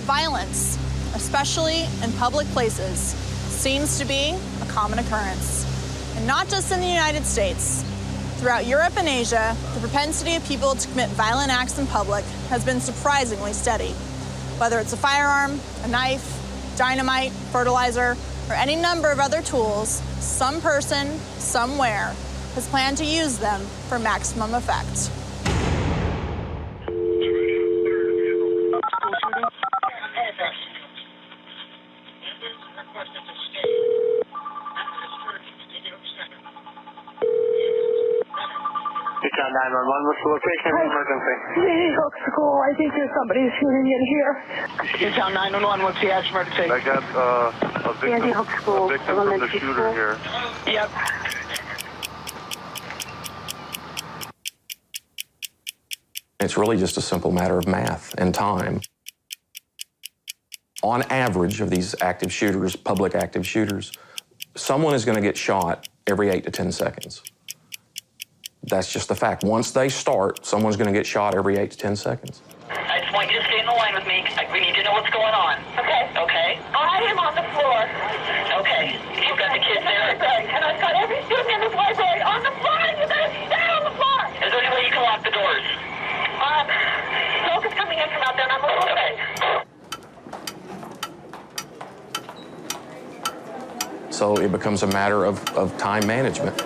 Violence, especially in public places, seems to be a common occurrence. And not just in the United States. Throughout Europe and Asia, the propensity of people to commit violent acts in public has been surprisingly steady. Whether it's a firearm, a knife, dynamite, fertilizer, or any number of other tools, some person, somewhere, has planned to use them for maximum effect. Town 911, what's the location of the emergency? Lady Hook School, I think there's somebody shooting in here. Town 911, what's the actual emergency? I got a victim, Hook School, a victim from the shooter here. Yep. It's really just a simple matter of math and time. On average of these active shooters, public active shooters, someone is going to get shot every 8 to 10 seconds. That's just the fact. Once they start, someone's going to get shot every 8 to 10 seconds. I just want you to stay in the line with me. We need to know what's going on. Okay. Okay? I am on the floor. Okay. You've got the kids there. And I've got every student in this library on the floor. You better stay on the floor. Is there any way you can lock the doors? Smoke is coming in from out there, and I'm okay. So it becomes a matter of time management.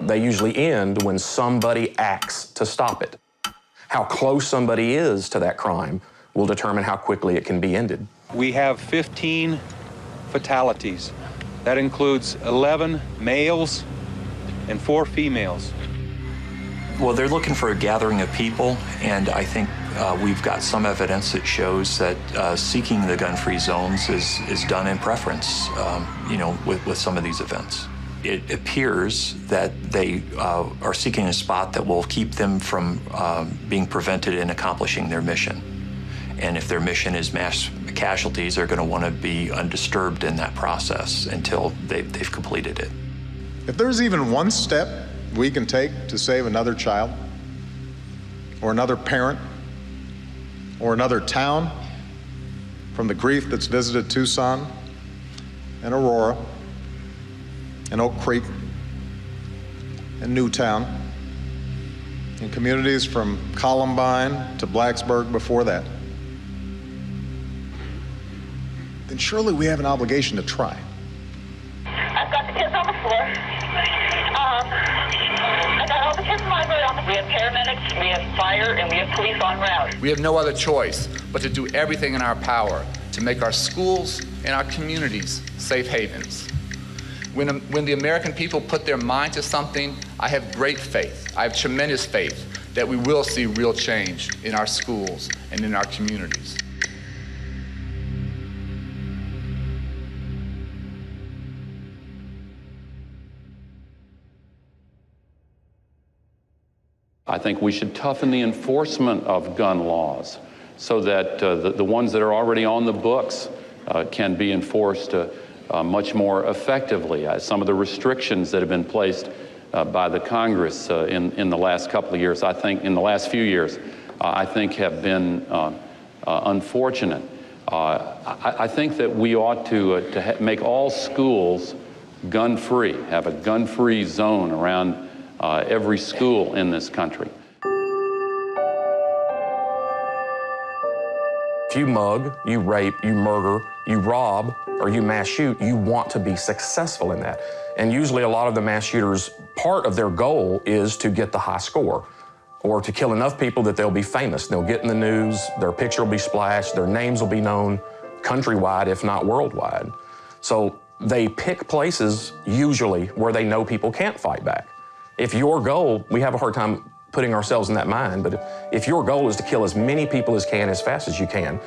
They usually end when somebody acts to stop it. How close somebody is to that crime will determine how quickly it can be ended. We have 15 fatalities. That includes 11 males and 4 females. Well, they're looking for a gathering of people, and I think we've got some evidence that shows that seeking the gun-free zones is done in preference, with some of these events. It appears that they are seeking a spot that will keep them from being prevented in accomplishing their mission. And if their mission is mass casualties, they're going to want to be undisturbed in that process until they've completed it. If there's even one step we can take to save another child, or another parent, or another town from the grief that's visited Tucson and Aurora and Oak Creek and Newtown, and communities from Columbine to Blacksburg before that, then surely we have an obligation to try. I've got the kids on the floor. I got all the kids in the library on the floor. We have paramedics, we have fire, and we have police en route. We have no other choice but to do everything in our power to make our schools and our communities safe havens. When the American people put their mind to something, I have great faith. I have tremendous faith that we will see real change in our schools and in our communities. I think we should toughen the enforcement of gun laws so that the ones that are already on the books can be enforced much more effectively. Some of the restrictions that have been placed by the Congress in the last couple of years, I think, in the last few years, I think have been unfortunate. I think that we ought to make all schools gun-free, have a gun-free zone around every school in this country. If you mug, you rape, you murder, you rob, or you mass shoot, you want to be successful in that. And usually a lot of the mass shooters, part of their goal is to get the high score or to kill enough people that they'll be famous. They'll get in the news, their picture will be splashed, their names will be known countrywide, if not worldwide. So they pick places usually where they know people can't fight back. If your goal, we have a hard time putting ourselves in that mind, but if your goal is to kill as many people as can as fast as you can,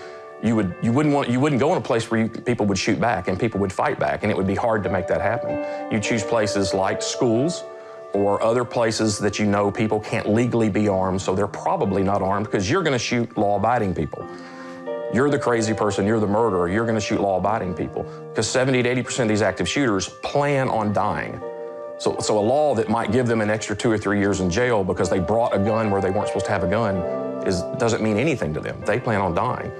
you wouldn't go in a place where people would shoot back and people would fight back, and it would be hard to make that happen. You choose places like schools or other places that you know people can't legally be armed, so they're probably not armed because you're going to shoot law-abiding people. You're the crazy person, you're the murderer, you're going to shoot law-abiding people because 70 to 80% of these active shooters plan on dying. So a law that might give them an extra 2 or 3 years in jail because they brought a gun where they weren't supposed to have a gun doesn't mean anything to them. They plan on dying.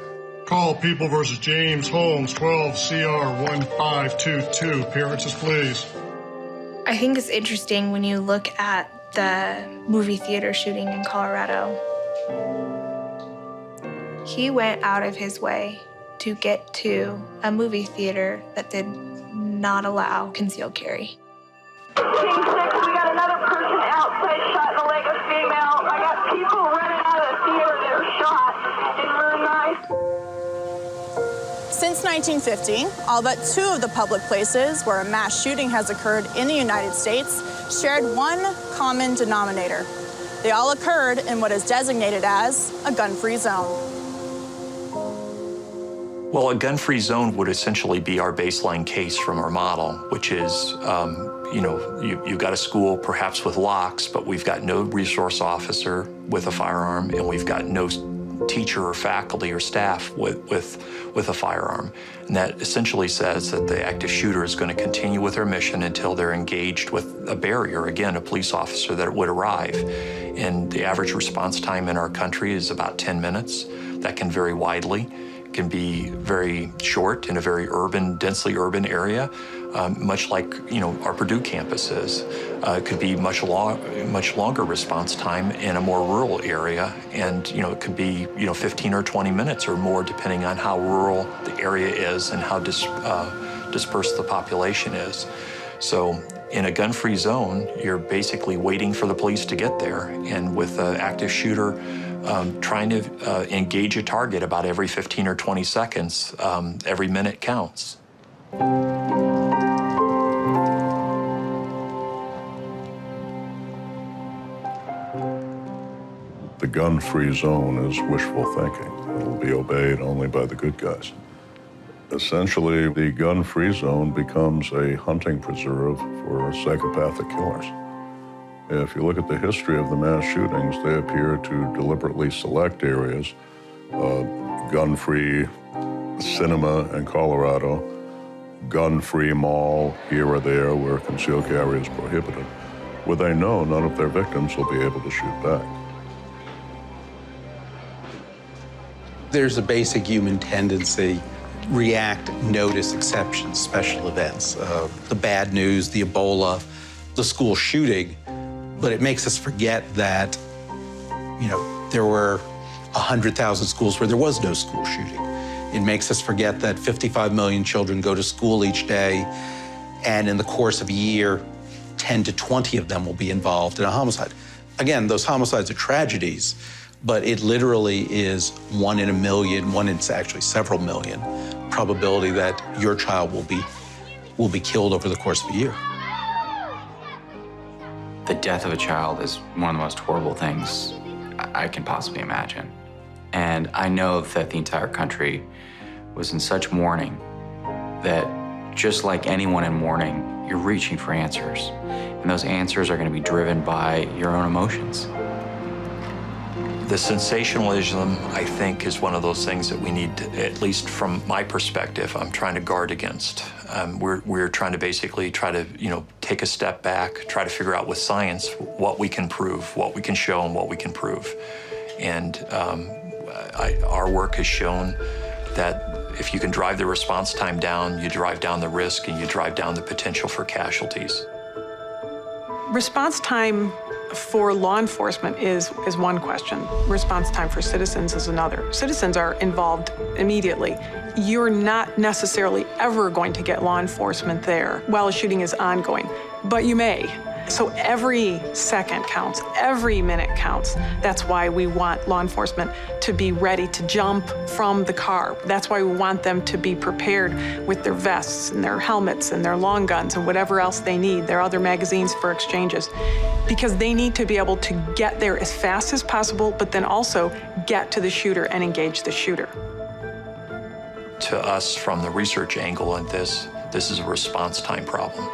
Call People versus James Holmes, 12 CR 1522. Appearances, please. I think it's interesting when you look at the movie theater shooting in Colorado. He went out of his way to get to a movie theater that did not allow concealed carry. King 6, we got another person outside shot in the leg, a female. I got people running out of the theater that are shot in room 9. Since 1950, all but 2 of the public places where a mass shooting has occurred in the United States shared one common denominator. They all occurred in what is designated as a gun-free zone. Well, a gun-free zone would essentially be our baseline case from our model, which is, you've got a school perhaps with locks, but we've got no resource officer with a firearm, and we've got no teacher or faculty or staff with a firearm. And that essentially says that the active shooter is going to continue with their mission until they're engaged with a barrier, again, a police officer that would arrive. And the average response time in our country is about 10 minutes. That can vary widely. It can be very short in a very densely urban area, much like our Purdue campus is. It could be much longer response time in a more rural area, and it could be 15 or 20 minutes or more, depending on how rural the area is and how dispersed the population is. So in a gun-free zone, you're basically waiting for the police to get there, and with an active shooter trying to engage a target about every 15 or 20 seconds, every minute counts. The gun-free zone is wishful thinking. It'll be obeyed only by the good guys. Essentially, the gun-free zone becomes a hunting preserve for psychopathic killers. If you look at the history of the mass shootings, they appear to deliberately select areas, gun-free cinema in Colorado, gun-free mall here or there where concealed carry is prohibited, where they know none of their victims will be able to shoot back. There's a basic human tendency, react, notice exceptions, special events, the bad news, the Ebola, the school shooting. But it makes us forget that, there were 100,000 schools where there was no school shooting. It makes us forget that 55 million children go to school each day, and in the course of a year, 10 to 20 of them will be involved in a homicide. Again, those homicides are tragedies, but it literally is 1 in a million, 1 in actually several million, probability that your child will be killed over the course of a year. The death of a child is one of the most horrible things I can possibly imagine. And I know that the entire country was in such mourning that just like anyone in mourning, you're reaching for answers. And those answers are going to be driven by your own emotions. The sensationalism, I think, is one of those things that we need to, at least from my perspective, I'm trying to guard against. We're trying to basically try to, take a step back, try to figure out with science what we can prove, what we can show, and what we can prove. And our work has shown that if you can drive the response time down, you drive down the risk and you drive down the potential for casualties. Response time for law enforcement is one question. Response time for citizens is another. Citizens are involved immediately. You're not necessarily ever going to get law enforcement there while a shooting is ongoing, but you may. So every second counts, every minute counts. That's why we want law enforcement to be ready to jump from the car. That's why we want them to be prepared with their vests and their helmets and their long guns and whatever else they need, their other magazines for exchanges, because they need to be able to get there as fast as possible, but then also get to the shooter and engage the shooter. To us, from the research angle on this is a response time problem.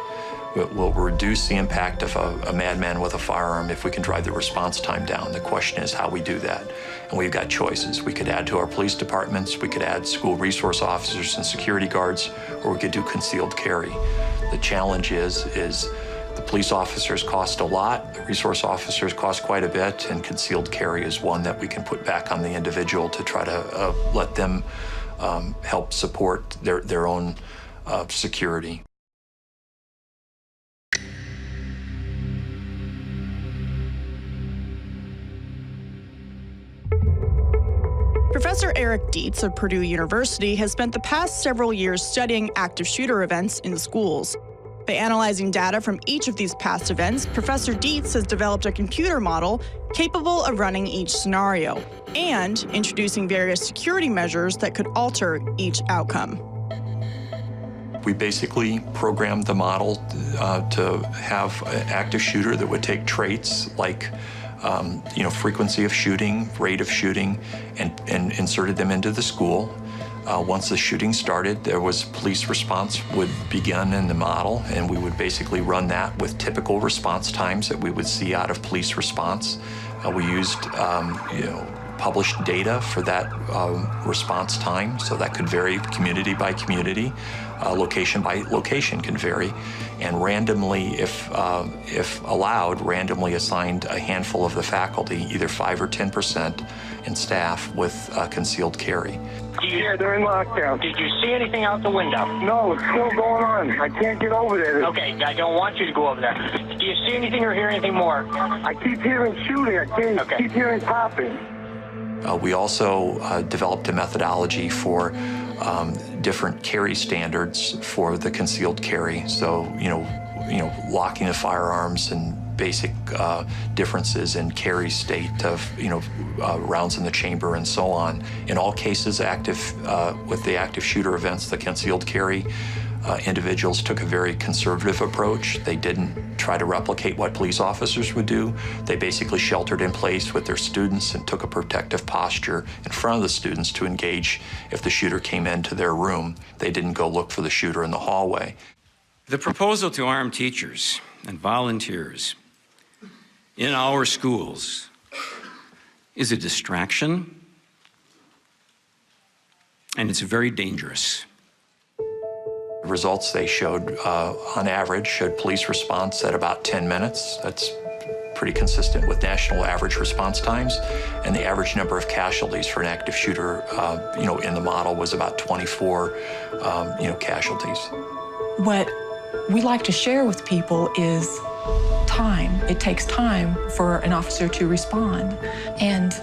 We'll reduce the impact of a madman with a firearm if we can drive the response time down. The question is how we do that. And we've got choices. We could add to our police departments, we could add school resource officers and security guards, or we could do concealed carry. The challenge is The police officers cost a lot, the resource officers cost quite a bit, and concealed carry is one that we can put back on the individual to try to let them help support their own security. Professor Eric Dietz of Purdue University has spent the past several years studying active shooter events in schools. By analyzing data from each of these past events, Professor Dietz has developed a computer model capable of running each scenario and introducing various security measures that could alter each outcome. We basically programmed the model to have an active shooter that would take traits like frequency of shooting, rate of shooting, and inserted them into the school. Once the shooting started, there was police response would begin in the model, and we would basically run that with typical response times that we would see out of police response. We used published data for that response time, so that could vary community by community, location by location can vary, and randomly, if allowed, randomly assigned a handful of the faculty, either 5 or 10%, and staff with concealed carry. Yeah, they're in lockdown. Did you see anything out the window? No, it's still going on. I can't get over there. Okay, I don't want you to go over there. Do you see anything or hear anything more? I keep hearing shooting. I can't keep hearing popping. We also developed a methodology for different carry standards for the concealed carry. So, locking the firearms and basic differences in carry state of, rounds in the chamber and so on. In all cases, with the active shooter events, the concealed carry, individuals took a very conservative approach. They didn't try to replicate what police officers would do. They basically sheltered in place with their students and took a protective posture in front of the students to engage if the shooter came into their room. They didn't go look for the shooter in the hallway. The proposal to arm teachers and volunteers in our schools is a distraction, and it's very dangerous. The results they showed, on average, showed police response at about 10 minutes. That's pretty consistent with national average response times. And the average number of casualties for an active shooter, in the model was about 24, casualties. What we like to share with people is time. It takes time for an officer to respond. And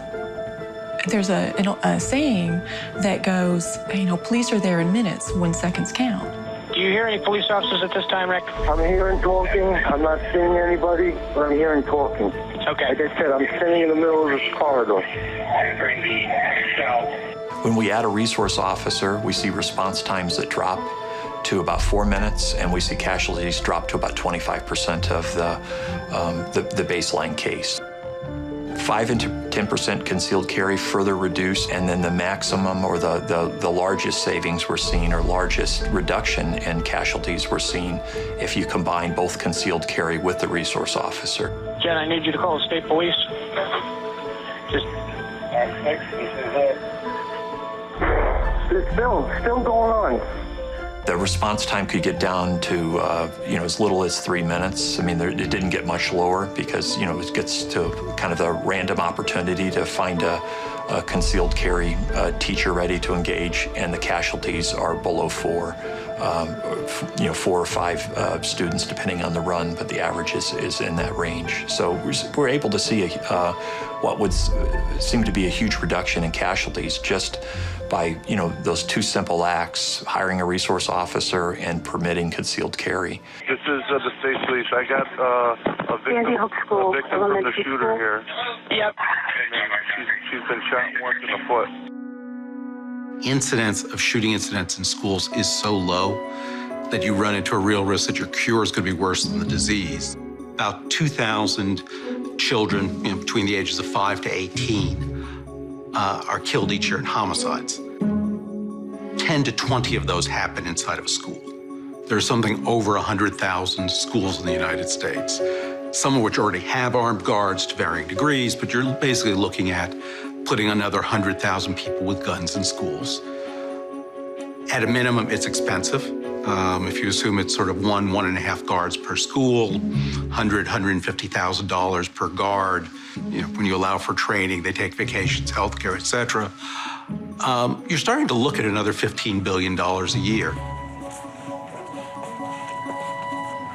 there's a saying that goes, police are there in minutes when seconds count. Do you hear any police officers at this time, Rick? I'm hearing talking. I'm not seeing anybody, but I'm hearing talking. Okay. Like I said, I'm sitting in the middle of this corridor. When we add a resource officer, we see response times that drop to about 4 minutes, and we see casualties drop to about 25% of the baseline case. 5 and 10% concealed carry further reduced, and then the maximum or the largest savings we're seeing, or largest reduction in casualties we're seeing if you combine both concealed carry with the resource officer. Jen, I need you to call the state police. It's still going on. The response time could get down to, as little as 3 minutes. I mean, it didn't get much lower because, it gets to kind of the random opportunity to find a concealed carry teacher ready to engage, and the casualties are below 4. 4 or 5 students, depending on the run, but the average is in that range. So we're able to see what would seem to be a huge reduction in casualties just by, those 2 simple acts, hiring a resource officer and permitting concealed carry. This is the state police. I got a victim from the shooter here. Yep. She's been shot once in the foot. Incidence of shooting incidents in schools is so low that you run into a real risk that your cure is going to be worse than the disease. About 2,000 children between the ages of 5 to 18 are killed each year in homicides. 10 to 20 of those happen inside of a school. There's something over 100,000 schools in the United States, some of which already have armed guards to varying degrees, but you're basically looking at putting another 100,000 people with guns in schools. At a minimum, it's expensive. If you assume it's sort of 1.5 guards per school, $150,000 per guard. When you allow for training, they take vacations, healthcare, et cetera. You're starting to look at another $15 billion a year.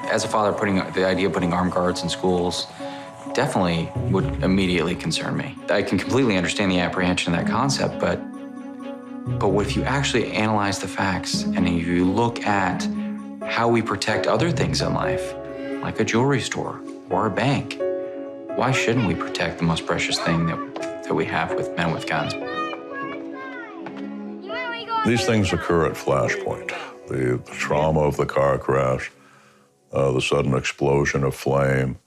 As a father, the idea of putting armed guards in schools definitely would immediately concern me. I can completely understand the apprehension of that concept, but if you actually analyze the facts and if you look at how we protect other things in life, like a jewelry store or a bank, why shouldn't we protect the most precious thing that we have with men with guns? These things occur at flashpoint. The trauma of the car crash, the sudden explosion of flame,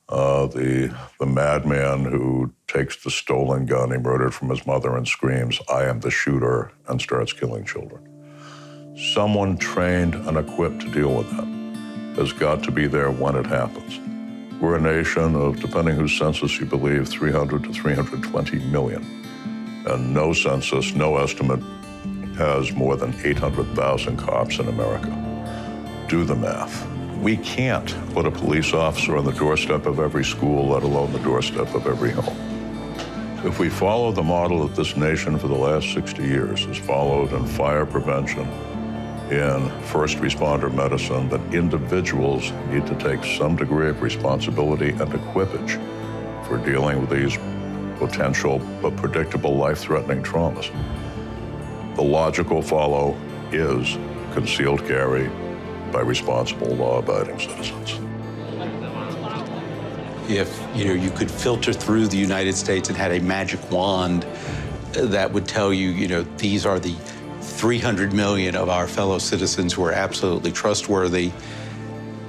the madman who takes the stolen gun he murdered from his mother and screams, "I am the shooter," and starts killing children. Someone trained and equipped to deal with that has got to be there when it happens. We're a nation of, depending whose census you believe, 300 to 320 million. And no census, no estimate has more than 800,000 cops in America. Do the math. We can't put a police officer on the doorstep of every school, let alone the doorstep of every home. If we follow the model that this nation for the last 60 years has followed in fire prevention, in first responder medicine, that individuals need to take some degree of responsibility and equipage for dealing with these potential but predictable life-threatening traumas. The logical follow is concealed carry by responsible, law-abiding citizens. If you could filter through the United States and had a magic wand that would tell you, these are the 300 million of our fellow citizens who are absolutely trustworthy,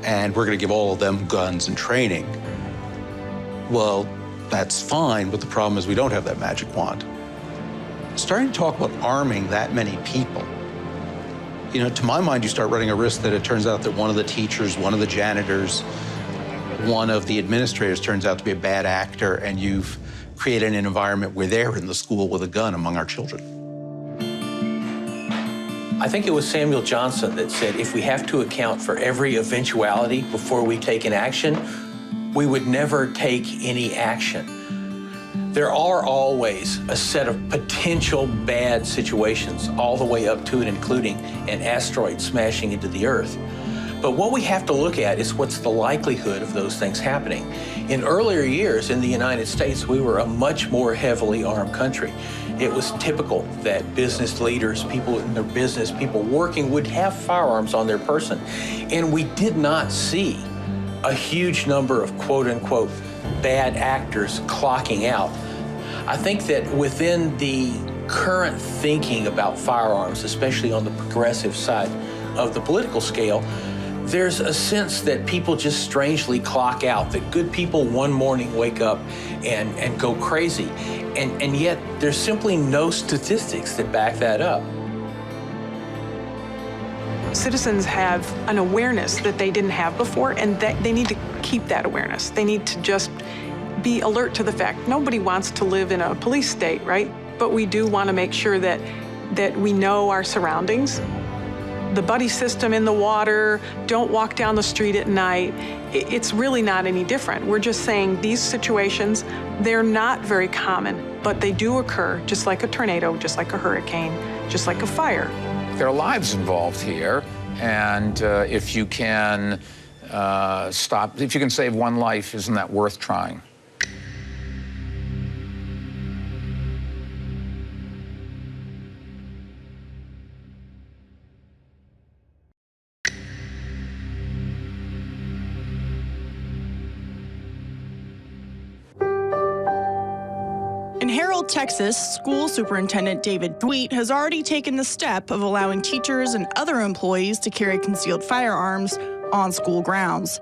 and we're going to give all of them guns and training. Well, that's fine, but the problem is we don't have that magic wand. Starting to talk about arming that many people, to my mind, you start running a risk that it turns out that one of the teachers, one of the janitors, one of the administrators turns out to be a bad actor, and you've created an environment where they're in the school with a gun among our children. I think it was Samuel Johnson that said, if we have to account for every eventuality before we take an action, we would never take any action. There are always a set of potential bad situations all the way up to and including an asteroid smashing into the Earth. But what we have to look at is what's the likelihood of those things happening. In earlier years in the United States, we were a much more heavily armed country. It was typical that business leaders, people in their business, people working would have firearms on their person. And we did not see a huge number of quote-unquote bad actors clocking out. I think that within the current thinking about firearms, especially on the progressive side of the political scale, there's a sense that people just strangely clock out, that good people one morning wake up and go crazy. And yet there's simply no statistics that back that up. Citizens have an awareness that they didn't have before, and that they need to keep that awareness. They need to just be alert to the fact nobody wants to live in a police state, right? But we do want to make sure that we know our surroundings. The buddy system in the water, don't walk down the street at night. It's really not any different. We're just saying these situations, they're not very common, but they do occur just like a tornado, just like a hurricane, just like a fire. There are lives involved here, and if you can if you can save one life, isn't that worth trying? In Harold, Texas, school superintendent David Thweet has already taken the step of allowing teachers and other employees to carry concealed firearms on school grounds.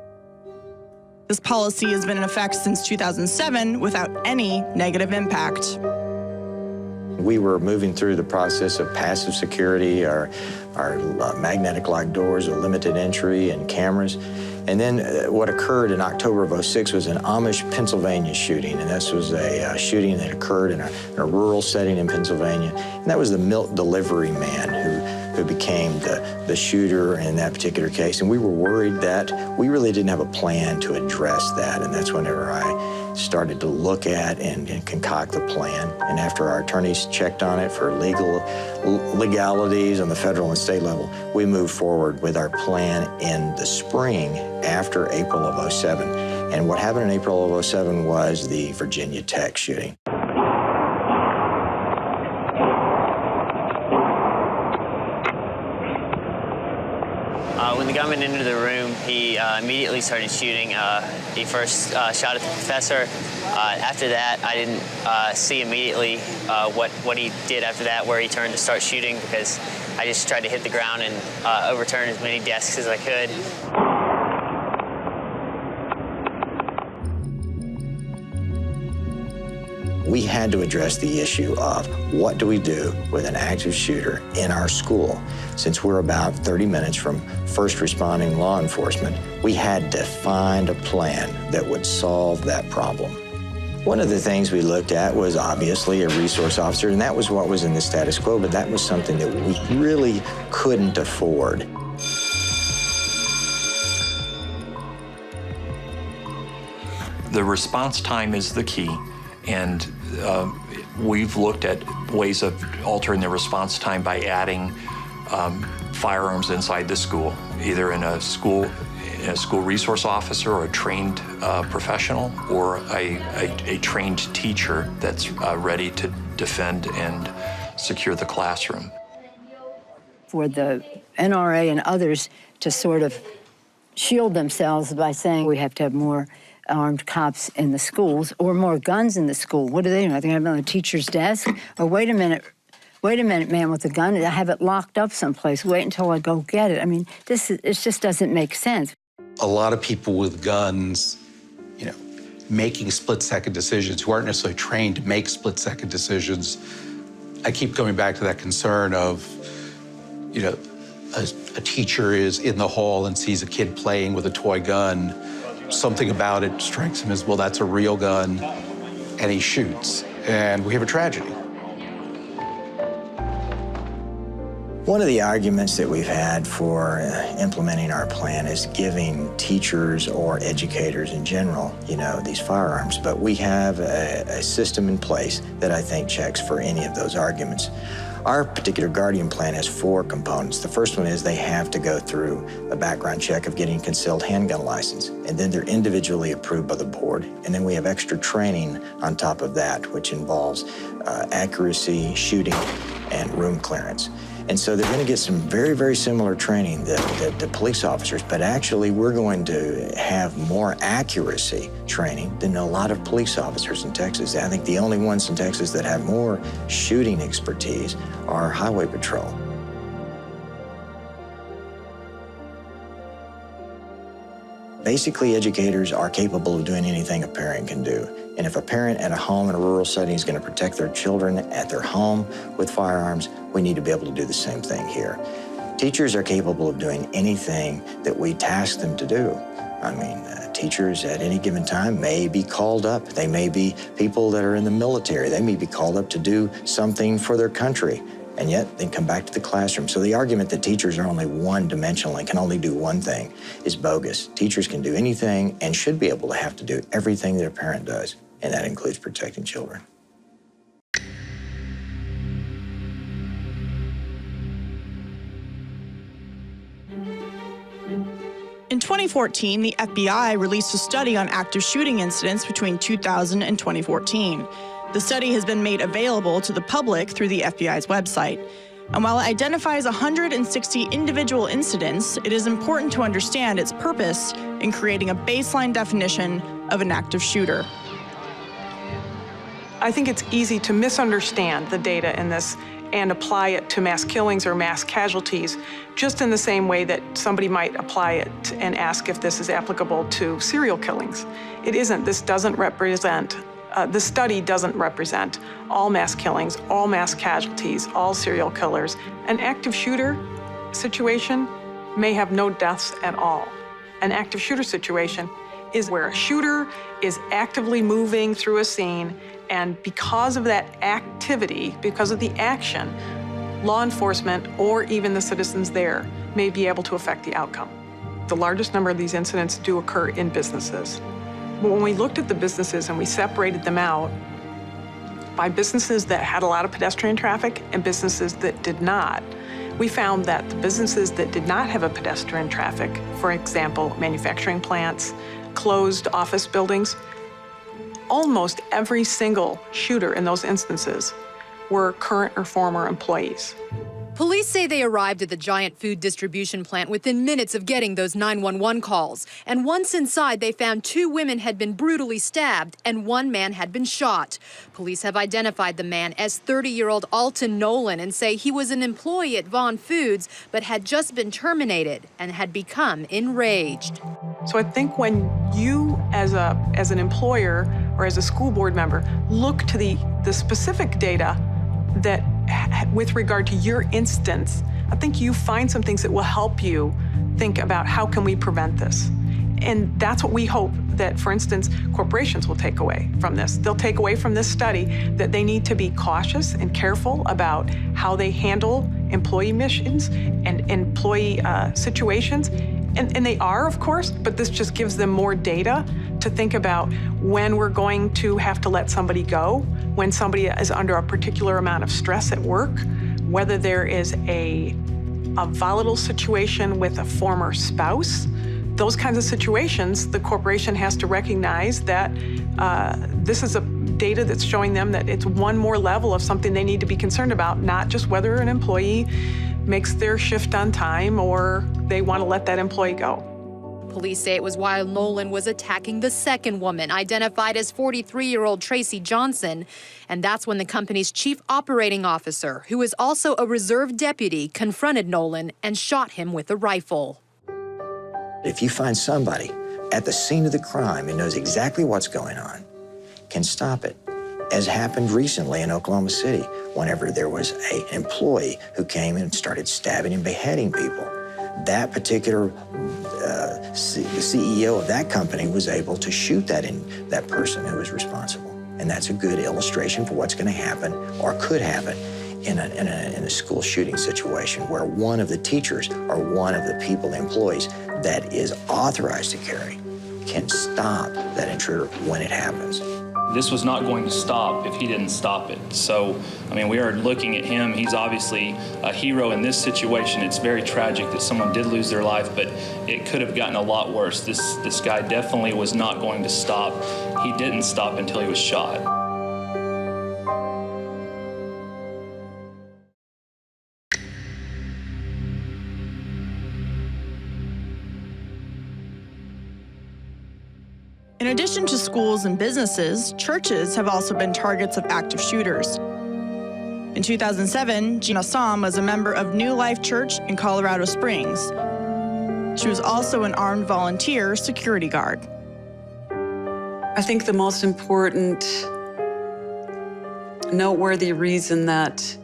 This policy has been in effect since 2007 without any negative impact. We were moving through the process of passive security, our magnetic lock doors, a limited entry, and cameras. And then what occurred in October of '06 was an Amish, Pennsylvania shooting. And this was a shooting that occurred in a rural setting in Pennsylvania. And that was the milk delivery man who became the shooter in that particular case. And we were worried that we really didn't have a plan to address that. And that's whenever I started to look at and concoct the plan. And after our attorneys checked on it for legalities on the federal and state level, we moved forward with our plan in the spring after April of '07. And what happened in April of '07 was the Virginia Tech shooting. When the gunman entered the room, he immediately started shooting. He first shot at the professor. After that, I didn't see immediately what he did after that, where he turned to start shooting, because I just tried to hit the ground and overturn as many desks as I could. We had to address the issue of what do we do with an active shooter in our school. Since we're about 30 minutes from first responding law enforcement, we had to find a plan that would solve that problem. One of the things we looked at was obviously a resource officer, and that was what was in the status quo, but that was something that we really couldn't afford. The response time is the key, and we've looked at ways of altering the response time by adding firearms inside the school, either in a school resource officer or a trained professional, or a trained teacher that's ready to defend and secure the classroom. For the NRA and others to sort of shield themselves by saying we have to have more armed cops in the schools or more guns in the school. What do they do? I think I have it on the teacher's desk? Or wait a minute, man with a gun, I have it locked up someplace. Wait until I go get it. I mean, it just doesn't make sense. A lot of people with guns, you know, making split-second decisions who aren't necessarily trained to make split-second decisions. I keep coming back to that concern of, you know, a teacher is in the hall and sees a kid playing with a toy gun. Something about it strikes him as, well, that's a real gun, and he shoots, and we have a tragedy. One of the arguments that we've had for implementing our plan is giving teachers or educators in general, you know, these firearms. But we have a system in place that I think checks for any of those arguments. Our particular Guardian plan has 4 components. The first one is they have to go through a background check of getting a concealed handgun license, and then they're individually approved by the board. And then we have extra training on top of that, which involves accuracy, shooting, and room clearance. And so they're going to get some very, very similar training that the police officers, but actually we're going to have more accuracy training than a lot of police officers in Texas. I think the only ones in Texas that have more shooting expertise are Highway Patrol. Basically, educators are capable of doing anything a parent can do. And if a parent at a home in a rural setting is going to protect their children at their home with firearms, we need to be able to do the same thing here. Teachers are capable of doing anything that we task them to do. I mean, teachers at any given time may be called up. They may be people that are in the military. They may be called up to do something for their country, and yet they come back to the classroom. So the argument that teachers are only one-dimensional and can only do one thing is bogus. Teachers can do anything and should be able to have to do everything that a parent does, and that includes protecting children. In 2014, the FBI released a study on active shooting incidents between 2000 and 2014. The study has been made available to the public through the FBI's website. And while it identifies 160 individual incidents, it is important to understand its purpose in creating a baseline definition of an active shooter. I think it's easy to misunderstand the data in this and apply it to mass killings or mass casualties, just in the same way that somebody might apply it and ask if this is applicable to serial killings. It isn't. This doesn't represent, the study doesn't represent all mass killings, all mass casualties, all serial killers. An active shooter situation may have no deaths at all. An active shooter situation is where a shooter is actively moving through a scene, and because of that activity, because of the action, law enforcement or even the citizens there may be able to affect the outcome. The largest number of these incidents do occur in businesses. But when we looked at the businesses and we separated them out by businesses that had a lot of pedestrian traffic and businesses that did not, we found that the businesses that did not have a pedestrian traffic, for example, manufacturing plants, closed office buildings, almost every single shooter in those instances were current or former employees. Police say they arrived at the giant food distribution plant within minutes of getting those 911 calls. And once inside, they found 2 women had been brutally stabbed and 1 man had been shot. Police have identified the man as 30-year-old Alton Nolan and say he was an employee at Vaughn Foods, but had just been terminated and had become enraged. So I think when you, as an employer or as a school board member, look to the specific data that with regard to your instance, I think you find some things that will help you think about how can we prevent this. And that's what we hope that, for instance, corporations will take away from this. They'll take away from this study that they need to be cautious and careful about how they handle employee missions and employee situations. And they are, of course, but this just gives them more data to think about when we're going to have to let somebody go, when somebody is under a particular amount of stress at work, whether there is a volatile situation with a former spouse. Those kinds of situations, the corporation has to recognize that this is a data that's showing them that it's one more level of something they need to be concerned about, not just whether an employee makes their shift on time or they want to let that employee go. Police say it was while Nolan was attacking the second woman, identified as 43-year-old Tracy Johnson, and that's when the company's chief operating officer, who is also a reserve deputy, confronted Nolan and shot him with a rifle. If you find somebody at the scene of the crime and knows exactly what's going on, can stop it, as happened recently in Oklahoma City, whenever there was an employee who came and started stabbing and beheading people. That particular CEO of that company was able to shoot that person who was responsible. And that's a good illustration for what's going to happen or could happen in a school shooting situation where one of the teachers or one of the people, the employees, that is authorized to carry can stop that intruder when it happens. This was not going to stop if he didn't stop it. So, I mean, we are looking at him. He's obviously a hero in this situation. It's very tragic that someone did lose their life, but it could have gotten a lot worse. This guy definitely was not going to stop. He didn't stop until he was shot. In addition to schools and businesses, churches have also been targets of active shooters. In 2007, Gina Som was a member of New Life Church in Colorado Springs. She was also an armed volunteer security guard. I think the most important, noteworthy reason that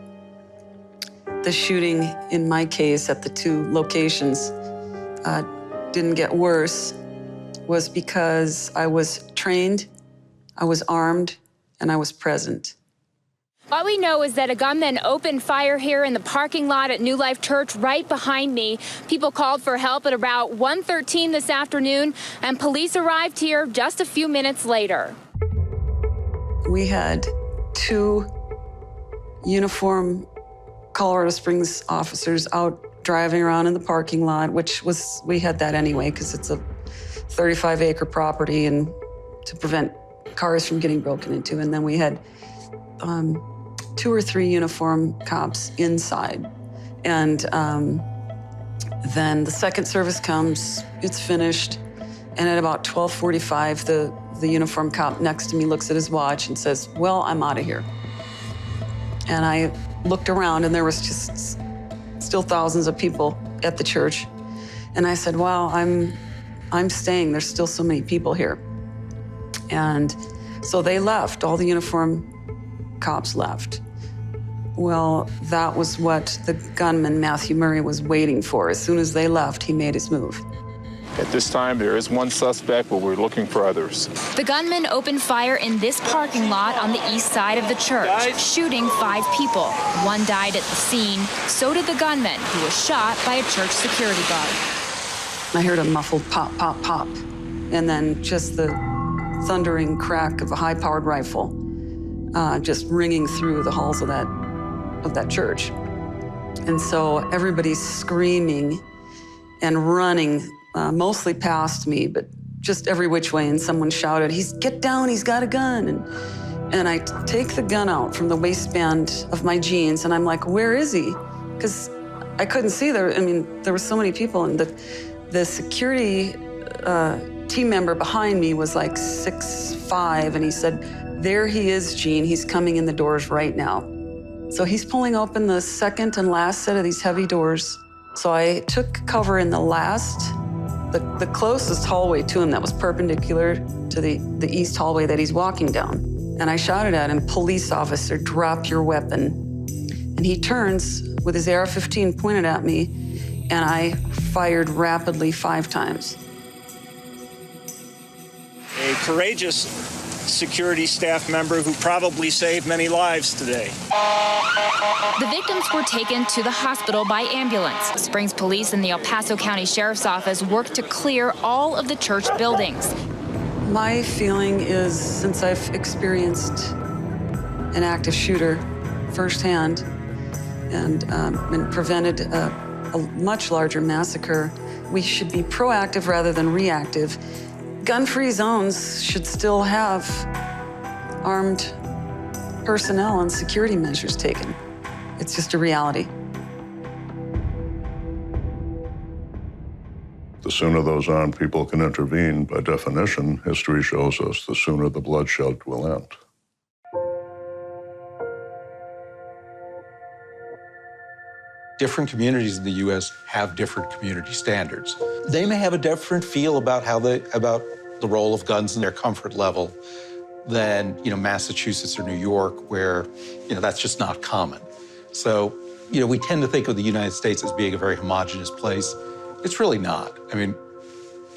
the shooting, in my case, at the 2 locations didn't get worse was because I was trained, I was armed, and I was present. All we know is that a gunman opened fire here in the parking lot at New Life Church right behind me. People called for help at about 1:13 this afternoon, and police arrived here just a few minutes later. We had 2 uniformed Colorado Springs officers out driving around in the parking lot, we had that anyway because it's a 35-acre property and to prevent cars from getting broken into. And then we had 2 or 3 uniformed cops inside. And then the second service comes, it's finished, and at about 12:45, the uniformed cop next to me looks at his watch and says, "Well, I'm out of here." And I looked around and there was just still thousands of people at the church. And I said, "Well, I'm staying. There's still so many people here." And so they left. All the uniformed cops left. Well, that was what the gunman, Matthew Murray, was waiting for. As soon as they left, he made his move. At this time, there is one suspect, but we're looking for others. The gunman opened fire in this parking lot on the east side of the church, shooting 5 people. 1 died at the scene. So did the gunman, who was shot by a church security guard. I heard a muffled pop, pop, pop, and then just the thundering crack of a high-powered rifle just ringing through the halls of that church. And so everybody's screaming and running, mostly past me, but just every which way. And someone shouted, "Get down, he's got a gun." And I take the gun out from the waistband of my jeans, and I'm like, where is he? Because I couldn't see there. I mean, there were so many people, and the security team member behind me was like 6'5", and he said, "There he is, Jean. He's coming in the doors right now." So he's pulling open the second and last set of these heavy doors. So I took cover in the closest hallway to him that was perpendicular to the east hallway that he's walking down. And I shouted at him, "Police officer, drop your weapon." And he turns with his AR-15 pointed at me, and I fired rapidly 5 times. A courageous security staff member who probably saved many lives today. The victims were taken to the hospital by ambulance. Springs Police and the El Paso County Sheriff's Office worked to clear all of the church buildings. My feeling is, since I've experienced an active shooter firsthand and prevented a much larger massacre, we should be proactive rather than reactive. Gun-free zones should still have armed personnel and security measures taken. It's just a reality. The sooner those armed people can intervene, by definition, history shows us the sooner the bloodshed will end. Different communities in the U.S. have different community standards. They may have a different feel about about the role of guns and their comfort level than Massachusetts or New York, where that's just not common. So we tend to think of the United States as being a very homogenous place. It's really not. I mean,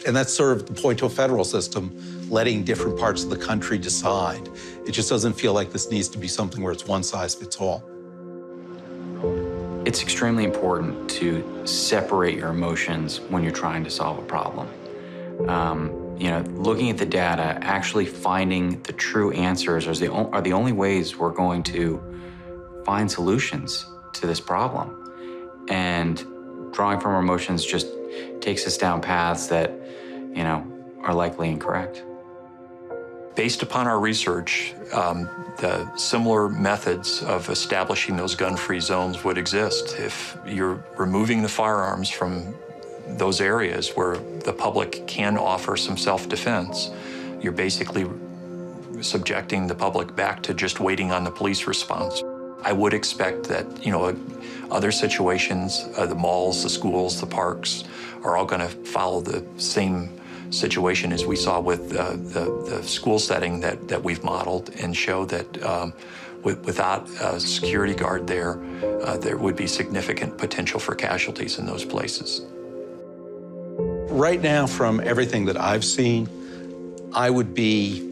and that's sort of the point to a federal system, letting different parts of the country decide. It just doesn't feel like this needs to be something where it's one size fits all. It's extremely important to separate your emotions when you're trying to solve a problem. Looking at the data, actually finding the true answers are the only ways we're going to find solutions to this problem. And drawing from our emotions just takes us down paths that, are likely incorrect. Based upon our research, the similar methods of establishing those gun-free zones would exist. If you're removing the firearms from those areas where the public can offer some self-defense, you're basically subjecting the public back to just waiting on the police response. I would expect that, other situations, the malls, the schools, the parks, are all going to follow the same situation as we saw with the school setting that we've modeled, and show that without a security guard there would be significant potential for casualties in those places. Right now, from everything that I've seen, I would be,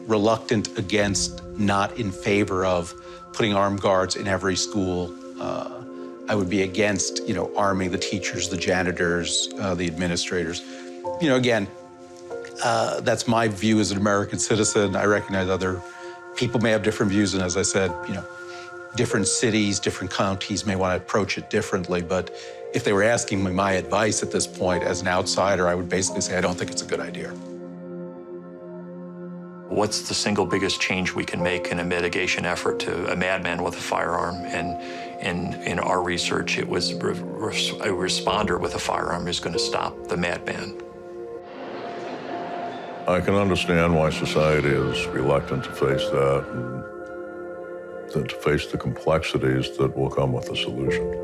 reluctant against, not in favor of putting armed guards in every school. I would be against, arming the teachers, the janitors, the administrators. Again, that's my view as an American citizen. I recognize other people may have different views, and as I said, different cities, different counties may want to approach it differently, but if they were asking me my advice at this point as an outsider, I would basically say I don't think it's a good idea. What's the single biggest change we can make in a mitigation effort to a madman with a firearm? And in our research, it was a responder with a firearm is going to stop the madman. I can understand why society is reluctant to face that and to face the complexities that will come with the solution.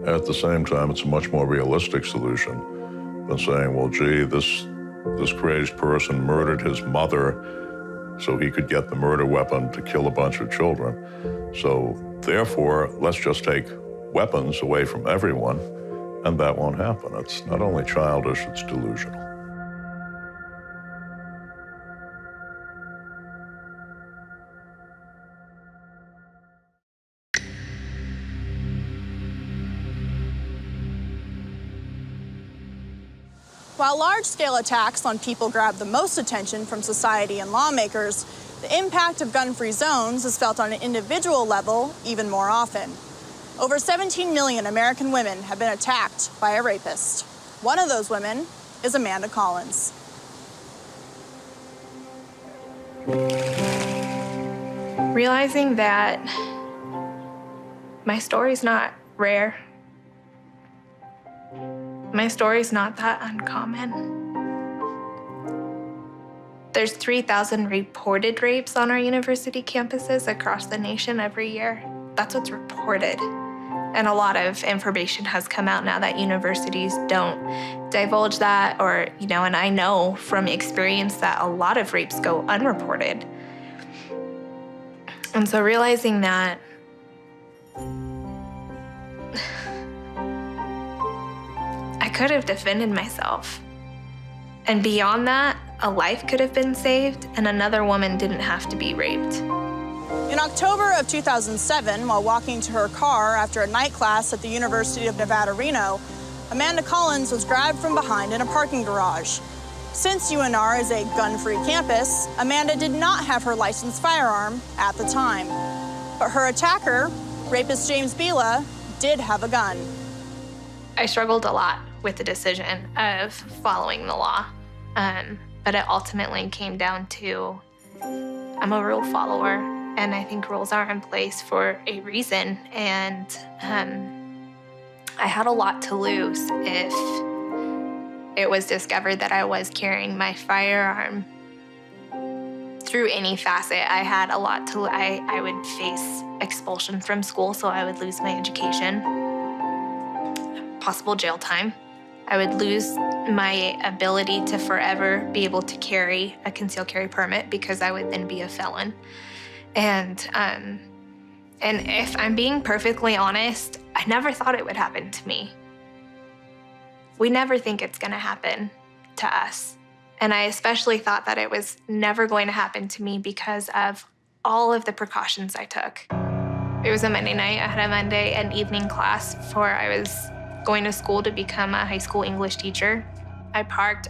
At the same time, it's a much more realistic solution than saying, well, gee, this crazed person murdered his mother so he could get the murder weapon to kill a bunch of children. So therefore, let's just take weapons away from everyone And that won't happen. It's not only childish, it's delusional. While large-scale attacks on people grab the most attention from society and lawmakers, the impact of gun-free zones is felt on an individual level even more often. Over 17 million American women have been attacked by a rapist. One of those women is Amanda Collins. Realizing that my story's not rare. My story's not that uncommon. There's 3,000 reported rapes on our university campuses across the nation every year. That's what's reported. And a lot of information has come out now that universities don't divulge that, or, and I know from experience that a lot of rapes go unreported. And so realizing that I could have defended myself. And beyond that, a life could have been saved and another woman didn't have to be raped. In October of 2007, while walking to her car after a night class at the University of Nevada, Reno, Amanda Collins was grabbed from behind in a parking garage. Since UNR is a gun-free campus, Amanda did not have her licensed firearm at the time. But her attacker, rapist James Bila, did have a gun. I struggled a lot with the decision of following the law, but it ultimately came down to I'm a rule follower, and I think rules are in place for a reason, and I had a lot to lose if it was discovered that I was carrying my firearm. Through any facet, I had a lot to I would face expulsion from school, so I would lose my education, possible jail time. I would lose my ability to forever be able to carry a concealed carry permit because I would then be a felon. And if I'm being perfectly honest, I never thought it would happen to me. We never think it's gonna happen to us. And I especially thought that it was never going to happen to me because of all of the precautions I took. It was a Monday night. I had a Monday and evening class before I was going to school to become a high school English teacher. I parked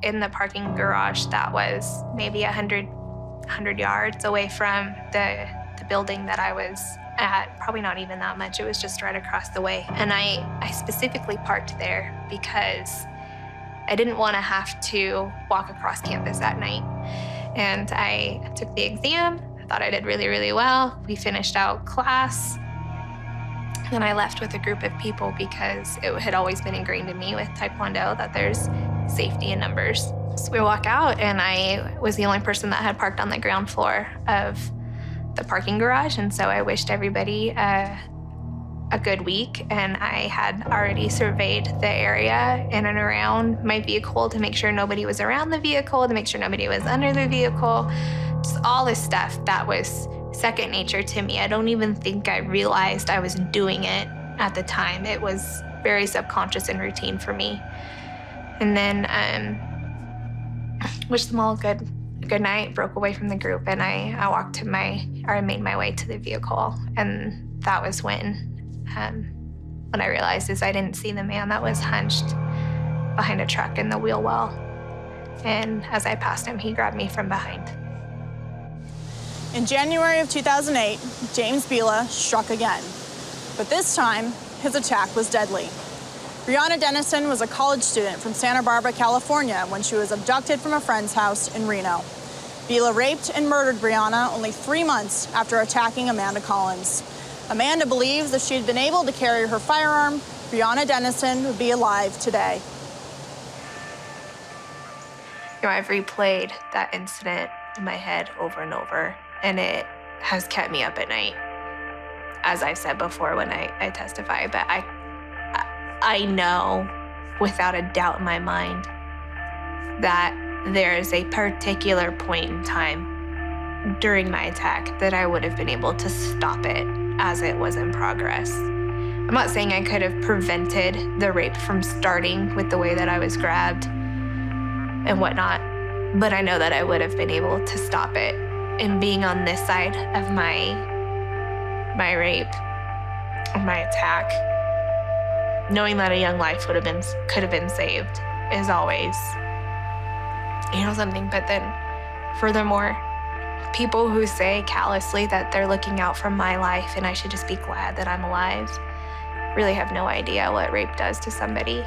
in the parking garage that was maybe 100 yards away from the building that I was at. Probably not even that much. It was just right across the way. And I specifically parked there because I didn't want to have to walk across campus at night. And I took the exam. I thought I did really, really well. We finished out class. And I left with a group of people because it had always been ingrained in me with Taekwondo that there's safety in numbers. So we walk out, and I was the only person that had parked on the ground floor of the parking garage. And so I wished everybody a good week. And I had already surveyed the area in and around my vehicle to make sure nobody was around the vehicle, to make sure nobody was under the vehicle. Just all this stuff that was second nature to me. I don't even think I realized I was doing it at the time. It was very subconscious and routine for me. And then wished them all a good night, broke away from the group, and I walked to I made my way to the vehicle. And that was when I realized is I didn't see the man that was hunched behind a truck in the wheel well. And as I passed him, he grabbed me from behind. In January of 2008, James Bila struck again. But this time, his attack was deadly. Breonna Dennison was a college student from Santa Barbara, California, when she was abducted from a friend's house in Reno. Bila raped and murdered Breonna only 3 months after attacking Amanda Collins. Amanda believes if she had been able to carry her firearm, Breonna Dennison would be alive today. I've replayed that incident in my head over and over, and it has kept me up at night, as I've said before when I testify. But I know without a doubt in my mind that there is a particular point in time during my attack that I would have been able to stop it as it was in progress. I'm not saying I could have prevented the rape from starting with the way that I was grabbed and whatnot, but I know that I would have been able to stop it. And being on this side of my rape, of my attack, knowing that a young life could have been saved is always, something. But then, furthermore, people who say callously that they're looking out for my life and I should just be glad that I'm alive really have no idea what rape does to somebody.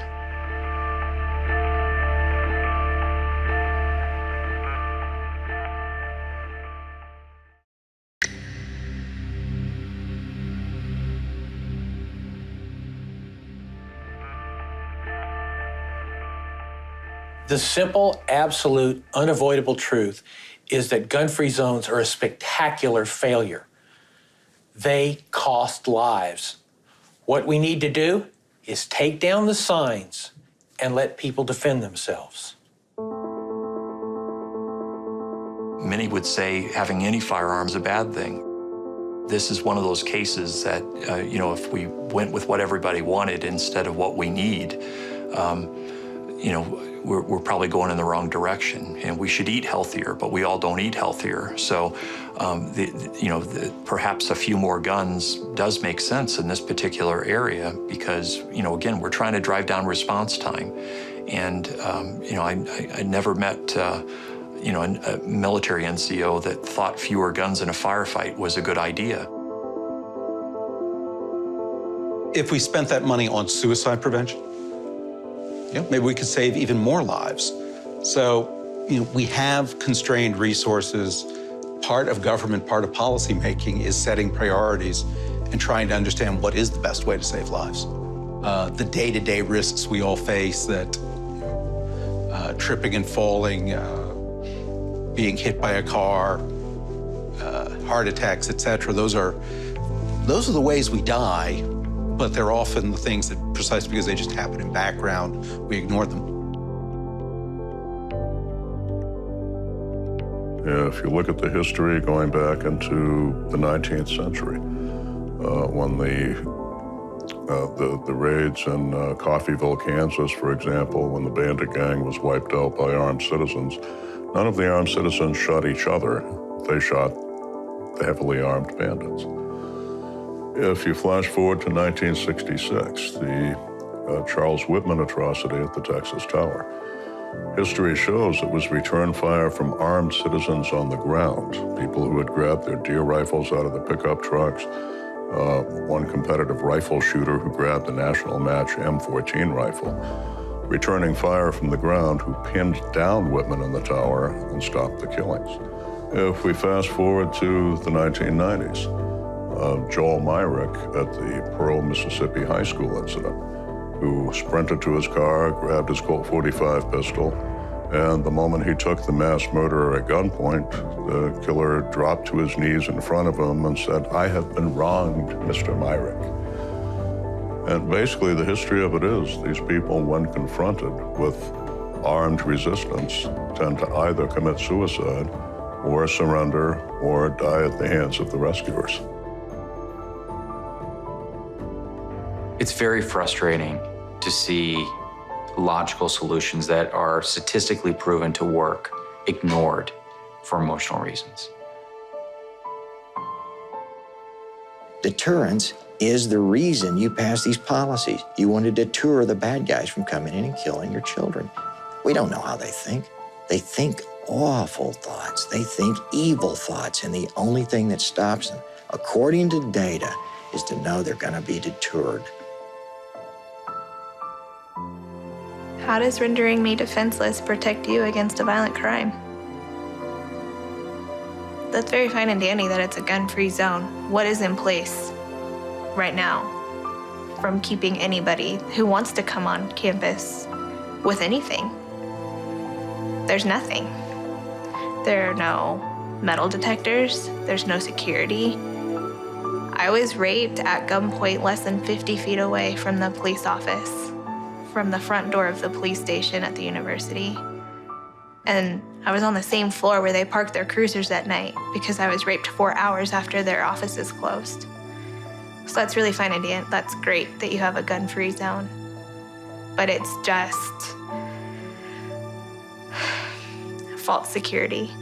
The simple, absolute, unavoidable truth is that gun-free zones are a spectacular failure. They cost lives. What we need to do is take down the signs and let people defend themselves. Many would say having any firearm is a bad thing. This is one of those cases that, if we went with what everybody wanted instead of what we need, we're probably going in the wrong direction. And we should eat healthier, but we all don't eat healthier. So, perhaps a few more guns does make sense in this particular area because, again, we're trying to drive down response time. And, I never met, a military NCO that thought fewer guns in a firefight was a good idea. If we spent that money on suicide prevention, maybe we could save even more lives. So, we have constrained resources. Part of government, part of policymaking is setting priorities and trying to understand what is the best way to save lives. The day-to-day risks we all face, that tripping and falling, being hit by a car, heart attacks, etc. Those are the ways we die, but they're often the things that, precisely because they just happen in background, we ignore them. Yeah, if you look at the history going back into the 19th century, when the raids in Coffeyville, Kansas, for example, when the bandit gang was wiped out by armed citizens, none of the armed citizens shot each other. They shot the heavily armed bandits. If you flash forward to 1966, the Charles Whitman atrocity at the Texas Tower, history shows it was return fire from armed citizens on the ground, people who had grabbed their deer rifles out of the pickup trucks, one competitive rifle shooter who grabbed a national match M14 rifle, returning fire from the ground, who pinned down Whitman in the tower and stopped the killings. If we fast forward to the 1990s, Joel Myrick at the Pearl, Mississippi High School incident, who sprinted to his car, grabbed his Colt .45 pistol, and the moment he took the mass murderer at gunpoint, the killer dropped to his knees in front of him and said, "I have been wronged, Mr. Myrick." And basically the history of it is these people, when confronted with armed resistance, tend to either commit suicide or surrender or die at the hands of the rescuers. It's very frustrating to see logical solutions that are statistically proven to work ignored for emotional reasons. Deterrence is the reason you pass these policies. You want to deter the bad guys from coming in and killing your children. We don't know how they think. They think awful thoughts. They think evil thoughts, and the only thing that stops them, according to data, is to know they're going to be deterred. How does rendering me defenseless protect you against a violent crime? That's very fine and dandy that it's a gun-free zone. What is in place right now from keeping anybody who wants to come on campus with anything? There's nothing. There are no metal detectors. There's no security. I was raped at gunpoint less than 50 feet away from the police office, from the front door of the police station at the university. And I was on the same floor where they parked their cruisers at night because I was raped 4 hours after their offices closed. So that's really fine, Indiana. That's great that you have a gun-free zone. But it's just false security.